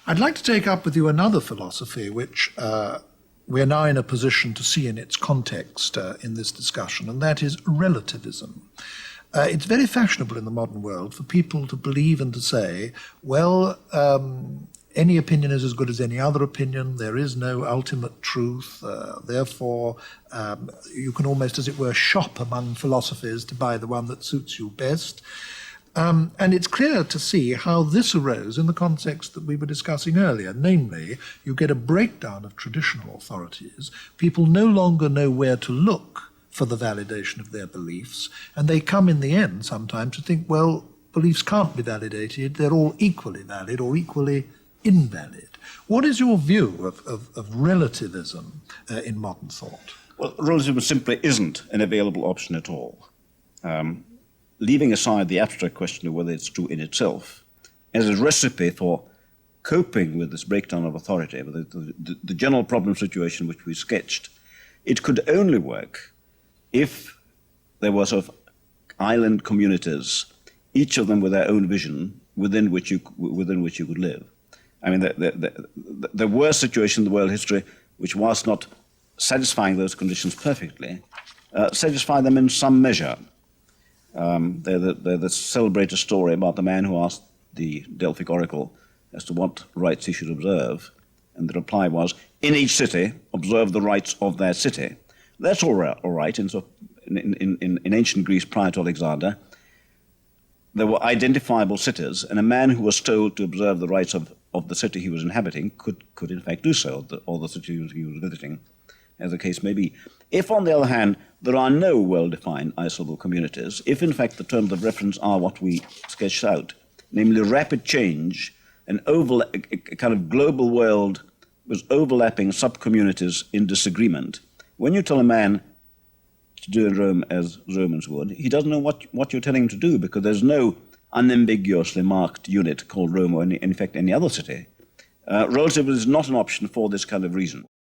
I'd like to take up with you another philosophy which we are now in a position to see in its context in this discussion, and that is relativism. It's very fashionable in the modern world for people to believe and to say, well, any opinion is as good as any other opinion, there is no ultimate truth, therefore you can almost, as it were, shop among philosophies to buy the one that suits you best. And it's clear to see how this arose in the context that we were discussing earlier. Namely, you get a breakdown of traditional authorities. People no longer know where to look for the validation of their beliefs, and they come in the end sometimes to think, well, beliefs can't be validated, they're all equally valid or equally invalid. What is your view of relativism in modern thought? Well, relativism simply isn't an available option at all. Leaving aside the abstract question of whether it's true in itself, as a recipe for coping with this breakdown of authority, with the general problem situation which we sketched, it could only work if there were sort of island communities, each of them with their own vision, within which you could live. I mean, there were situations in the world history which, whilst not satisfying those conditions perfectly, satisfy them in some measure. They're the celebrated story about the man who asked the Delphic oracle as to what rites he should observe, and the reply was, in each city, observe the rites of their city. That's all right. In ancient Greece prior to Alexander, there were identifiable cities, and a man who was told to observe the rites of the city he was inhabiting could in fact do so, or the city he was visiting, as the case may be. If, on the other hand, there are no well-defined isolable communities, if in fact the terms of reference are what we sketched out, namely rapid change, a kind of global world with overlapping sub-communities in disagreement, when you tell a man to do in Rome as Romans would, he doesn't know what you're telling him to do, because there's no unambiguously marked unit called Rome or in fact any other city. Relativism is not an option for this kind of reason.